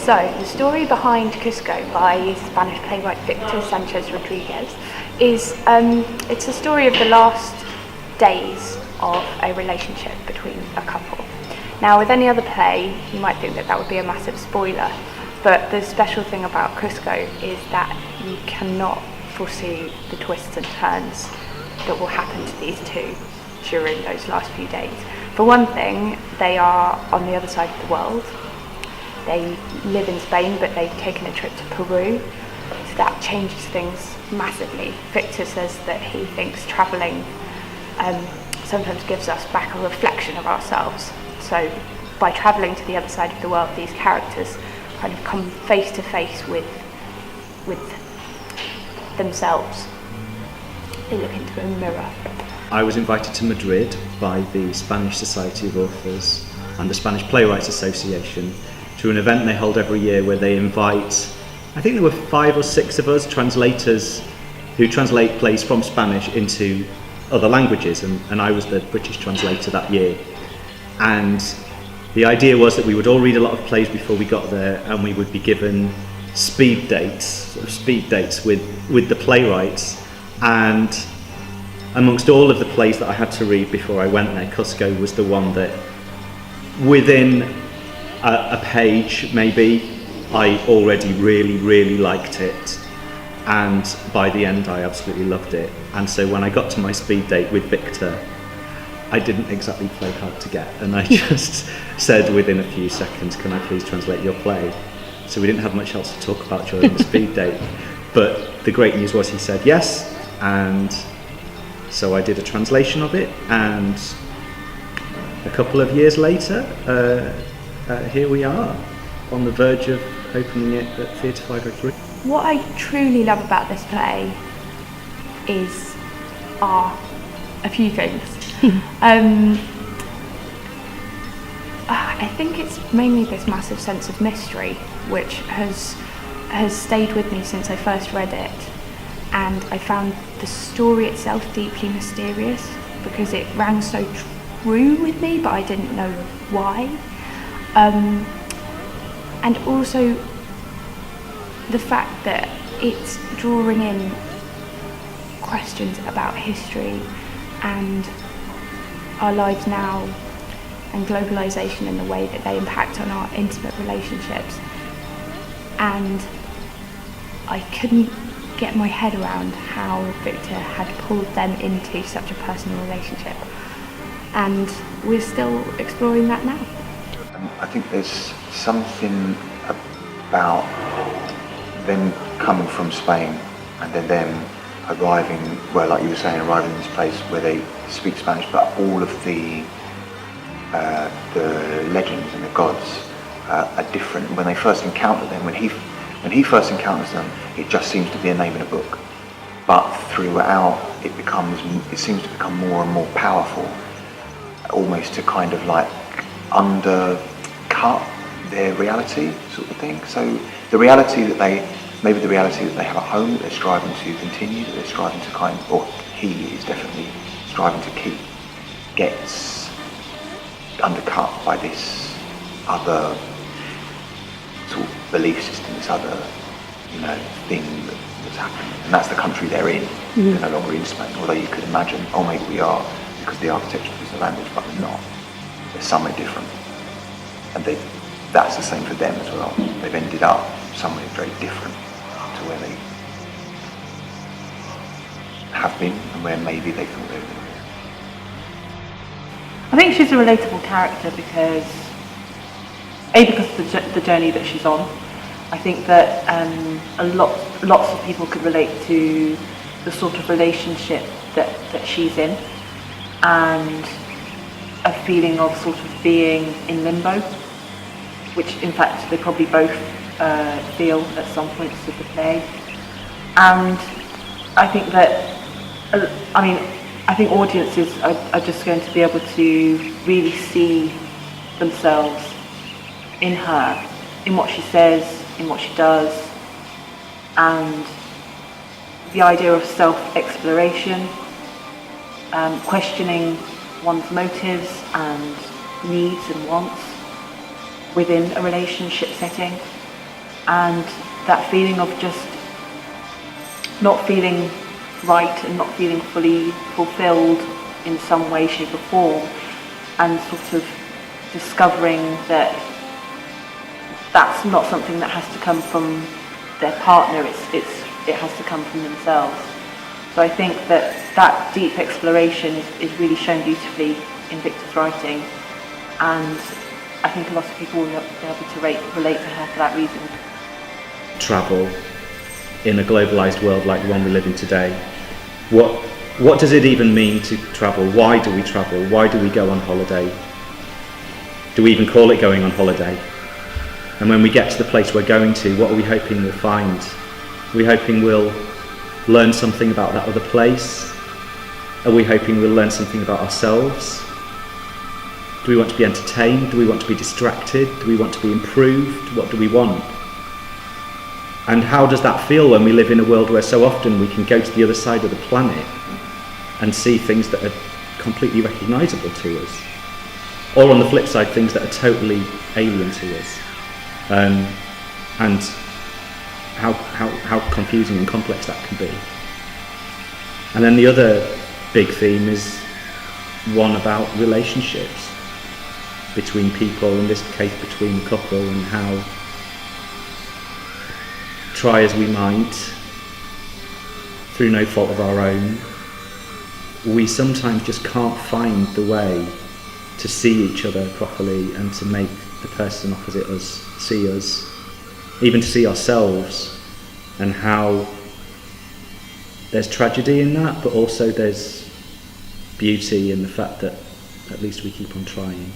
So, the story behind Cuzco by Spanish playwright Victor Sanchez Rodriguez is it's a story of the last days of a relationship between a couple. Now, with any other play, you might think that would be a massive spoiler, but the special thing about Cuzco is that you cannot foresee the twists and turns that will happen to these two during those last few days. For one thing, they are on the other side of the world. They live in Spain, but they've taken a trip to Peru, so that changes things massively. Victor says that he thinks travelling sometimes gives us back a reflection of ourselves. So by travelling to the other side of the world, these characters kind of come face to face with themselves. They look into a mirror. I was invited to Madrid by the Spanish Society of Authors and the Spanish Playwrights Association to an event they hold every year where they invite, I think there were 5 or 6 of us, translators who translate plays from Spanish into other languages, and I was the British translator that year. And the idea was that we would all read a lot of plays before we got there, and we would be given speed dates with the playwrights. And amongst all of the plays that I had to read before I went there, Cuzco was the one that within a page maybe I already really liked it, and by the end I absolutely loved it. And so when I got to my speed date with Victor, I didn't exactly play hard to get, and I just said within a few seconds, can I please translate your play? So we didn't have much else to talk about during the speed date, but the great news was he said yes, and so I did a translation of it, and a couple of years later, here we are, on the verge of opening it at Theatre 503. What I truly love about this play are a few things. I think it's mainly this massive sense of mystery, which has stayed with me since I first read it, and I found the story itself deeply mysterious because it rang so true with me, but I didn't know why. And also the fact that it's drawing in questions about history and our lives now and globalisation and the way that they impact on our intimate relationships. And I couldn't get my head around how Victor had pulled them into such a personal relationship. And we're still exploring that now. I think there's something about them coming from Spain and then them arriving, well, like you were saying, arriving in this place where they speak Spanish, but all of the legends and the gods are different. When they first encounter them, when he first encounters them, it just seems to be a name in a book. But throughout, it seems to become more and more powerful, almost to kind of like undercut their reality, sort of thing. So the reality that they have at home, that they're striving to continue, that they're striving to or he is definitely striving to keep, gets undercut by this other sort of belief system, this other, thing that's happening. And that's the country they're in. Mm-hmm. They're no longer in Spain, although you could imagine, oh, maybe we are, because the architecture is the language, but we're not. They're somewhere different. And that's the same for them as well. They've ended up somewhere very different to where they have been and where maybe they thought they were. I think she's a relatable character because of the journey that she's on. I think that lots of people could relate to the sort of relationship that she's in, and a feeling of sort of being in limbo, which in fact they probably both feel at some points of the play. And I think that, I think audiences are just going to be able to really see themselves in her, in what she says, in what she does, and the idea of self-exploration, questioning one's motives and needs and wants within a relationship setting. and that feeling of just not feeling right and not feeling fully fulfilled in some way, shape or form, and sort of discovering that that's not something that has to come from their partner, it has to come from themselves. So I think that deep exploration is really shown beautifully in Victor's writing, and I think a lot of people will be able to relate to her for that reason. Travel in a globalised world like the one we live in today, what does it even mean to travel? Why do we travel? Why do we go on holiday? Do we even call it going on holiday? And when we get to the place we're going to, what are we hoping we'll find? Are we hoping we'll learn something about that other place? Are we hoping we'll learn something about ourselves? Do we want to be entertained? Do we want to be distracted? Do we want to be improved? What do we want? And how does that feel when we live in a world where so often we can go to the other side of the planet and see things that are completely recognisable to us? Or on the flip side, things that are totally alien to us. And how confusing and complex that can be. And then the other big theme is one about relationships between people, in this case between a couple, and how, try as we might, through no fault of our own, we sometimes just can't find the way to see each other properly and to make the person opposite us see us, even to see ourselves, and how there's tragedy in that, but also there's beauty in the fact that at least we keep on trying.